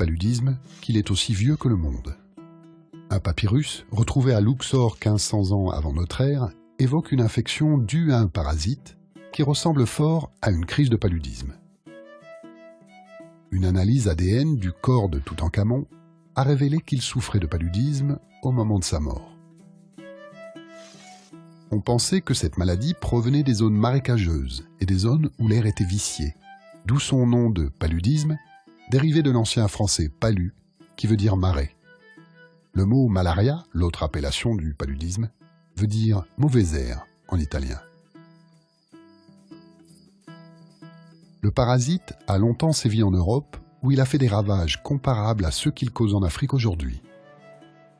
paludisme qu'il est aussi vieux que le monde. Un papyrus, retrouvé à Luxor 1500 ans avant notre ère, évoque une infection due à un parasite qui ressemble fort à une crise de paludisme. Une analyse ADN du corps de Toutankhamon a révélé qu'il souffrait de paludisme au moment de sa mort. On pensait que cette maladie provenait des zones marécageuses et des zones où l'air était vicié, d'où son nom de paludisme, dérivé de l'ancien français palu, qui veut dire marais. Le mot malaria, l'autre appellation du paludisme, veut dire mauvais air en italien. Le parasite a longtemps sévi en Europe, où il a fait des ravages comparables à ceux qu'il cause en Afrique aujourd'hui.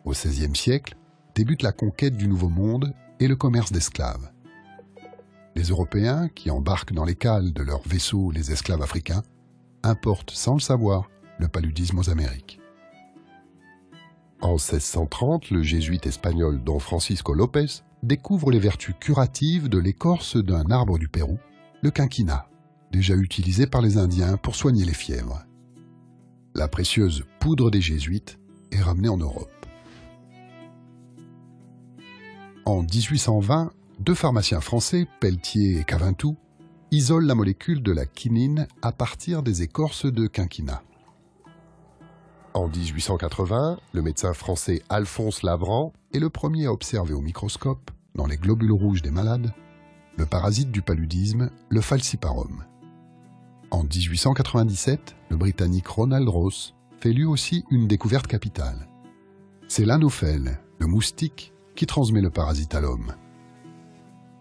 Au XVIe siècle, débute la conquête du Nouveau Monde et le commerce d'esclaves. Les Européens, qui embarquent dans les cales de leurs vaisseaux les esclaves africains, importent sans le savoir le paludisme aux Amériques. En 1630, le jésuite espagnol Don Francisco López découvre les vertus curatives de l'écorce d'un arbre du Pérou, le quinquina, déjà utilisé par les Indiens pour soigner les fièvres. La précieuse poudre des jésuites est ramenée en Europe. En 1820, deux pharmaciens français, Pelletier et Cavintou, isolent la molécule de la quinine à partir des écorces de quinquina. En 1880, le médecin français Alphonse Lavrant est le premier à observer au microscope, dans les globules rouges des malades, le parasite du paludisme, le falciparum. En 1897, le Britannique Ronald Ross fait lui aussi une découverte capitale. C'est l'anophèle, le moustique, qui transmet le parasite à l'homme.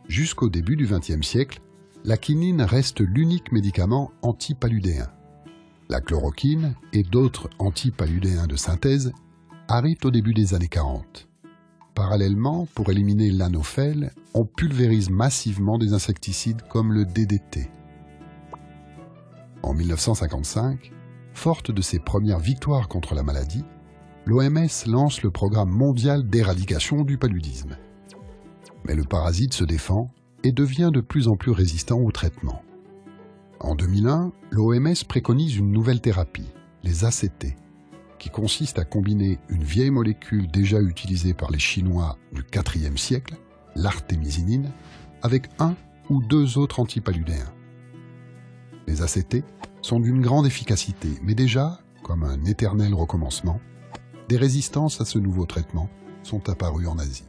Jusqu'au début du XXe siècle, la quinine reste l'unique médicament antipaludéen. La chloroquine et d'autres antipaludéens de synthèse arrivent au début des années 40. Parallèlement, pour éliminer l'anophèle, on pulvérise massivement des insecticides comme le DDT. En 1955, forte de ses premières victoires contre la maladie, l'OMS lance le programme mondial d'éradication du paludisme. Mais le parasite se défend et devient de plus en plus résistant au traitement. En 2001, l'OMS préconise une nouvelle thérapie, les ACT, qui consiste à combiner une vieille molécule déjà utilisée par les Chinois du IVe siècle, l'artémisinine, avec un ou deux autres antipaludéens. Les ACT sont d'une grande efficacité, mais déjà, comme un éternel recommencement, des résistances à ce nouveau traitement sont apparues en Asie.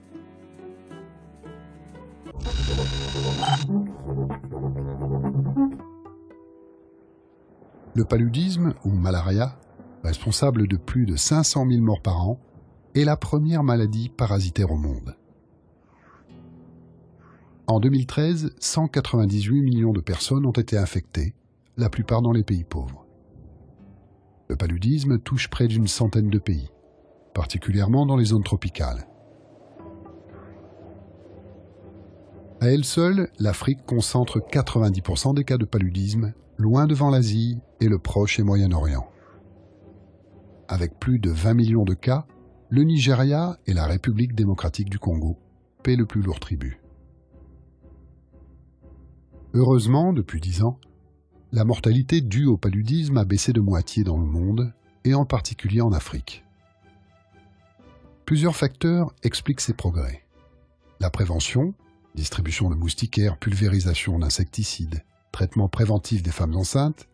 Le paludisme, ou malaria, responsable de plus de 500 000 morts par an, est la première maladie parasitaire au monde. En 2013, 198 millions de personnes ont été infectées, la plupart dans les pays pauvres. Le paludisme touche près d'une centaine de pays, particulièrement dans les zones tropicales. À elle seule, l'Afrique concentre 90% des cas de paludisme, loin devant l'Asie et le Proche et Moyen-Orient. Avec plus de 20 millions de cas, le Nigeria et la République démocratique du Congo paient le plus lourd tribut. Heureusement, depuis 10 ans, la mortalité due au paludisme a baissé de moitié dans le monde, et en particulier en Afrique. Plusieurs facteurs expliquent ces progrès. La prévention, distribution de moustiquaires, pulvérisation d'insecticides, traitement préventif des femmes enceintes,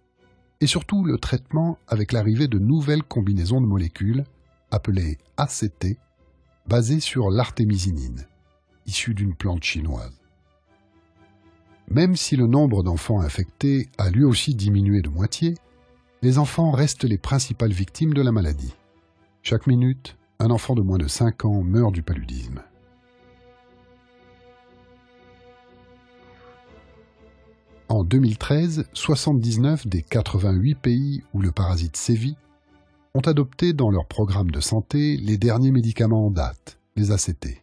et surtout le traitement avec l'arrivée de nouvelles combinaisons de molécules, appelées ACT, basées sur l'artémisinine, issue d'une plante chinoise. Même si le nombre d'enfants infectés a lui aussi diminué de moitié, les enfants restent les principales victimes de la maladie. Chaque minute, un enfant de moins de 5 ans meurt du paludisme. En 2013, 79 des 88 pays où le parasite sévit ont adopté dans leur programme de santé les derniers médicaments en date, les ACT.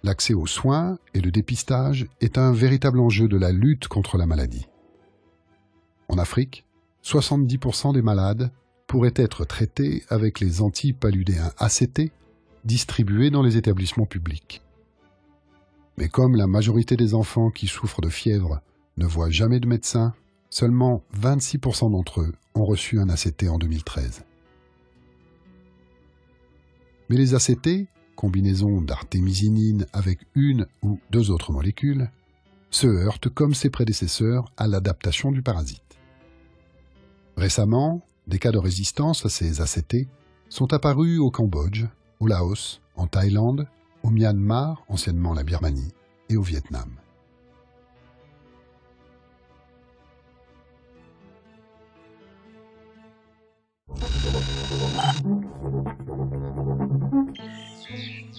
L'accès aux soins et le dépistage est un véritable enjeu de la lutte contre la maladie. En Afrique, 70% des malades pourraient être traités avec les antipaludéens ACT distribués dans les établissements publics. Mais comme la majorité des enfants qui souffrent de fièvre ne voient jamais de médecin Seulement 26% d'entre eux ont reçu un ACT en 2013. Mais les ACT, combinaison d'artémisinine avec une ou deux autres molécules, se heurtent comme ses prédécesseurs à l'adaptation du parasite. Récemment, des cas de résistance à ces ACT sont apparus au Cambodge, au Laos, en Thaïlande, au Myanmar, anciennement la Birmanie, et au Vietnam.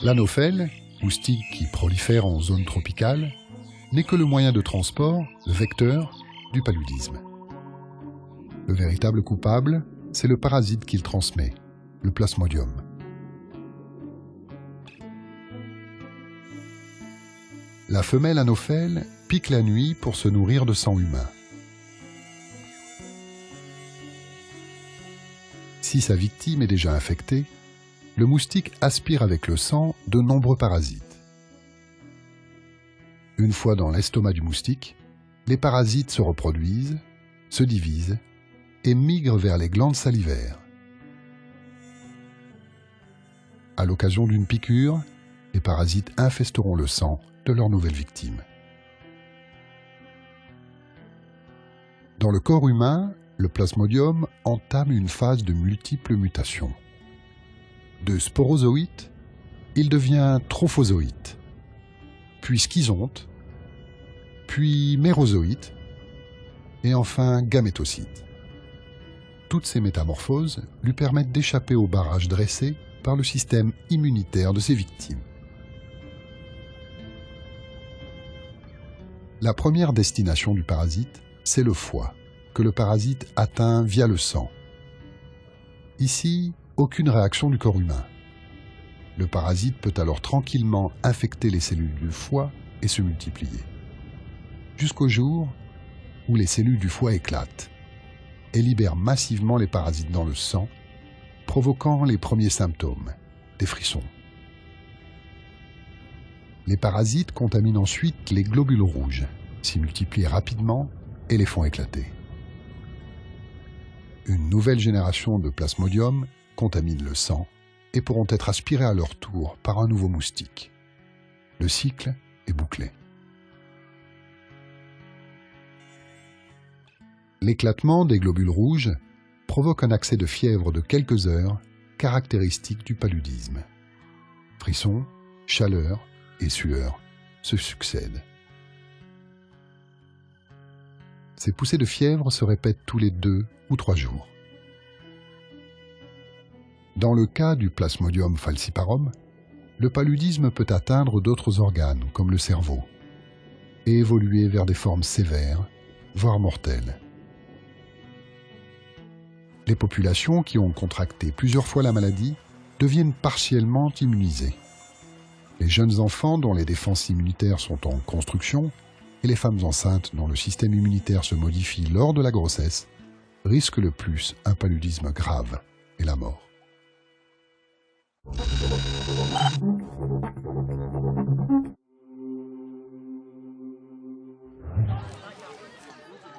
L'anophèle, moustique qui prolifère en zone tropicale, n'est que le moyen de transport, le vecteur, du paludisme. Le véritable coupable, c'est le parasite qu'il transmet, le plasmodium. La femelle anophèle pique la nuit pour se nourrir de sang humain. Si sa victime est déjà infectée, le moustique aspire avec le sang de nombreux parasites. Une fois dans l'estomac du moustique, les parasites se reproduisent, se divisent et migrent vers les glandes salivaires. À l'occasion d'une piqûre, les parasites infesteront le sang de leur nouvelle victime. Dans le corps humain, le plasmodium entame une phase de multiples mutations. De sporozoïte, il devient trophozoïte, puis schizonte, puis mérozoïte, et enfin gamétocyte. Toutes ces métamorphoses lui permettent d'échapper au barrage dressé par le système immunitaire de ses victimes. La première destination du parasite, c'est le foie, que le parasite atteint via le sang. Ici, aucune réaction du corps humain. Le parasite peut alors tranquillement infecter les cellules du foie et se multiplier. Jusqu'au jour où les cellules du foie éclatent et libèrent massivement les parasites dans le sang, provoquant les premiers symptômes, des frissons. Les parasites contaminent ensuite les globules rouges, s'y multiplient rapidement et les font éclater. Une nouvelle génération de plasmodium contamine le sang et pourront être aspirés à leur tour par un nouveau moustique. Le cycle est bouclé. L'éclatement des globules rouges provoque un accès de fièvre de quelques heures, caractéristique du paludisme. Frissons, chaleur et sueur se succèdent. Ces poussées de fièvre se répètent tous les 2 ou 3 jours. Dans le cas du Plasmodium falciparum, le paludisme peut atteindre d'autres organes, comme le cerveau, et évoluer vers des formes sévères, voire mortelles. Les populations qui ont contracté plusieurs fois la maladie deviennent partiellement immunisées. Les jeunes enfants dont les défenses immunitaires sont en construction et les femmes enceintes dont le système immunitaire se modifie lors de la grossesse risquent le plus un paludisme grave et la mort.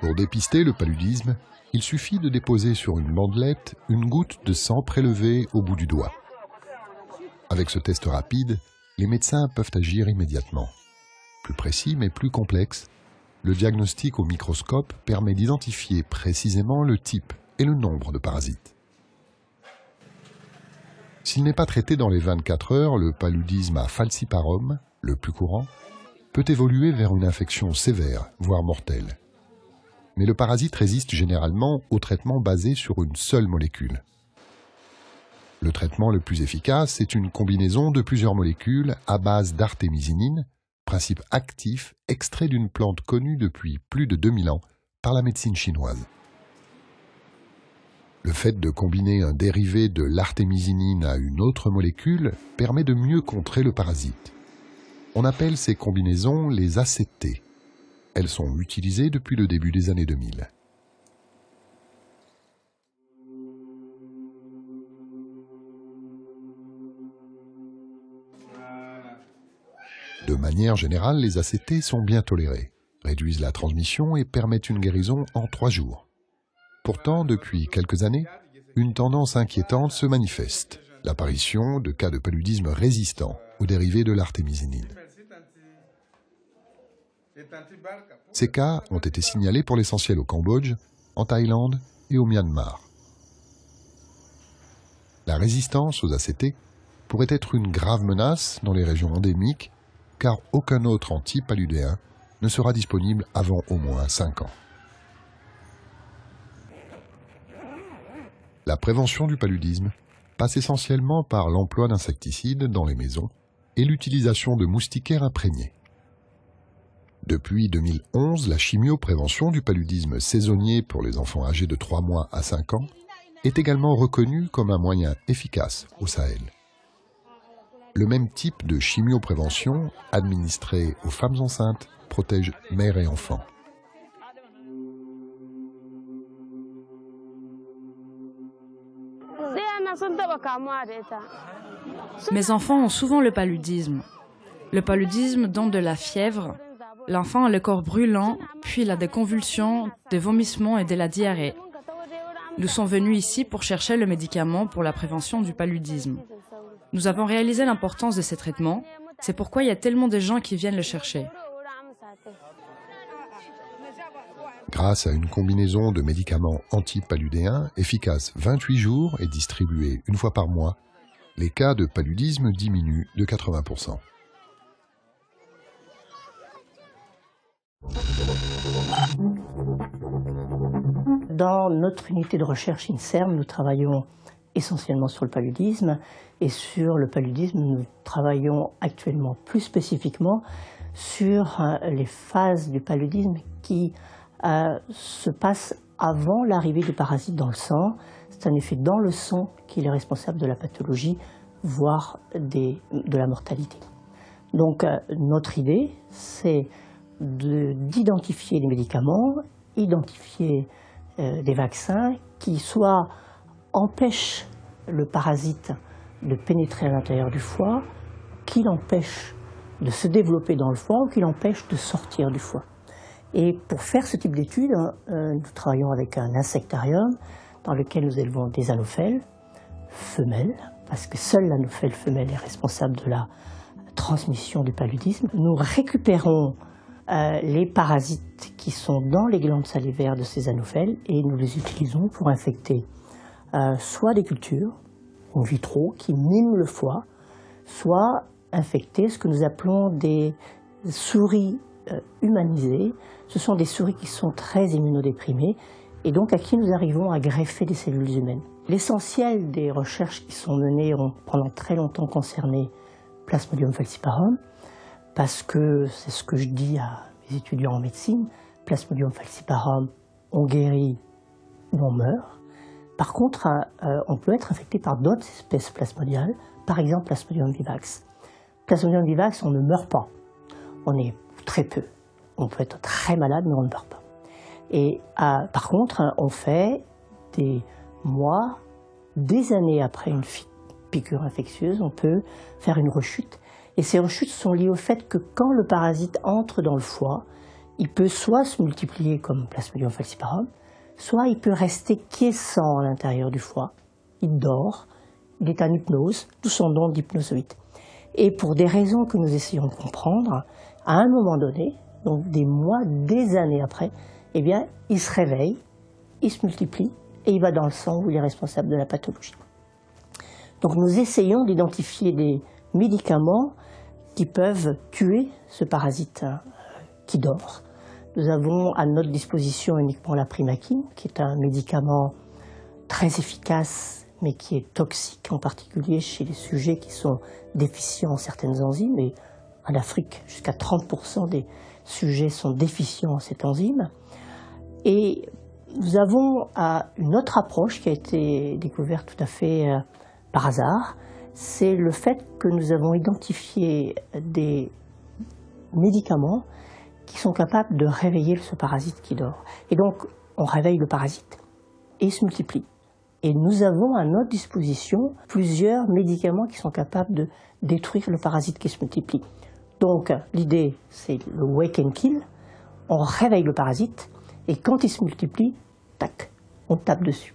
Pour dépister le paludisme, il suffit de déposer sur une bandelette une goutte de sang prélevée au bout du doigt. Avec ce test rapide, les médecins peuvent agir immédiatement. Plus précis mais plus complexe, le diagnostic au microscope permet d'identifier précisément le type et le nombre de parasites. S'il n'est pas traité dans les 24 heures, le paludisme à falciparum, le plus courant, peut évoluer vers une infection sévère, voire mortelle. Mais le parasite résiste généralement au traitement basé sur une seule molécule. Le traitement le plus efficace est une combinaison de plusieurs molécules à base d'artémisinine, principe actif extrait d'une plante connue depuis plus de 2000 ans par la médecine chinoise. Le fait de combiner un dérivé de l'artémisinine à une autre molécule permet de mieux contrer le parasite. On appelle ces combinaisons les ACT. Elles sont utilisées depuis le début des années 2000. De manière générale, les ACT sont bien tolérés, réduisent la transmission et permettent une guérison en 3 jours. Pourtant, depuis quelques années, une tendance inquiétante se manifeste, l'apparition de cas de paludisme résistants aux dérivés de l'artémisinine. Ces cas ont été signalés pour l'essentiel au Cambodge, en Thaïlande et au Myanmar. La résistance aux ACT pourrait être une grave menace dans les régions endémiques, car aucun autre antipaludéen ne sera disponible avant au moins 5 ans. La prévention du paludisme passe essentiellement par l'emploi d'insecticides dans les maisons et l'utilisation de moustiquaires imprégnés. Depuis 2011, la chimioprévention du paludisme saisonnier pour les enfants âgés de 3 mois à 5 ans est également reconnue comme un moyen efficace au Sahel. Le même type de chimioprévention, administrée aux femmes enceintes, protège mères et enfants. Mes enfants ont souvent le paludisme. Le paludisme donne de la fièvre. L'enfant a le corps brûlant, puis il a des convulsions, des vomissements et de la diarrhée. Nous sommes venus ici pour chercher le médicament pour la prévention du paludisme. Nous avons réalisé l'importance de ces traitements. C'est pourquoi il y a tellement de gens qui viennent le chercher. Grâce à une combinaison de médicaments antipaludéens efficaces 28 jours et distribués une fois par mois, les cas de paludisme diminuent de 80%. Dans notre unité de recherche INSERM, nous travaillons essentiellement sur le paludisme. Et sur le paludisme, nous travaillons actuellement plus spécifiquement sur les phases du paludisme qui se passent avant l'arrivée du parasite dans le sang. C'est un effet dans le sang qui est responsable de la pathologie, voire de la mortalité. Donc notre idée, c'est d'identifier les médicaments, identifier des vaccins qui soit empêchent le parasite de pénétrer à l'intérieur du foie, qui l'empêchent de se développer dans le foie ou qui l'empêchent de sortir du foie. Et pour faire ce type d'études, nous travaillons avec un insectarium dans lequel nous élevons des anophèles femelles, parce que seule l'anophèle femelle est responsable de la transmission du paludisme. Nous récupérons les parasites qui sont dans les glandes salivaires de ces anophèles et nous les utilisons pour infecter soit des cultures in vitro qui miment le foie, soit infecter ce que nous appelons des souris humanisées. Ce sont des souris qui sont très immunodéprimées et donc à qui nous arrivons à greffer des cellules humaines. L'essentiel des recherches qui sont menées ont pendant très longtemps concerné Plasmodium falciparum, parce que c'est ce que je dis à mes étudiants en médecine, Plasmodium falciparum, on guérit ou on meurt. Par contre, on peut être infecté par d'autres espèces plasmodiales, par exemple Plasmodium vivax. Plasmodium vivax, on ne meurt pas. On est très peu. On peut être très malade, mais on ne meurt pas. Et par contre, on fait des mois, des années après une piqûre infectieuse, on peut faire une rechute. Et ces rechutes sont liées au fait que quand le parasite entre dans le foie, il peut soit se multiplier comme Plasmodium falciparum, soit il peut rester quiescent à l'intérieur du foie. Il dort, il est en hypnose, d'où son nom d'hypnozoïde. Et pour des raisons que nous essayons de comprendre, à un moment donné, donc des mois, des années après, eh bien, il se réveille, il se multiplie et il va dans le sang où il est responsable de la pathologie. Donc nous essayons d'identifier des médicaments qui peuvent tuer ce parasite qui dort. Nous avons à notre disposition uniquement la primaquine, qui est un médicament très efficace, mais qui est toxique, en particulier chez les sujets qui sont déficients en certaines enzymes. Et en Afrique, jusqu'à 30% des sujets sont déficients en cette enzyme. Et nous avons une autre approche qui a été découverte tout à fait par hasard. C'est le fait que nous avons identifié des médicaments qui sont capables de réveiller ce parasite qui dort. Et donc, on réveille le parasite et il se multiplie. Et nous avons à notre disposition plusieurs médicaments qui sont capables de détruire le parasite qui se multiplie. Donc, l'idée, c'est le wake and kill. on réveille le parasite et quand il se multiplie, tac, on tape dessus.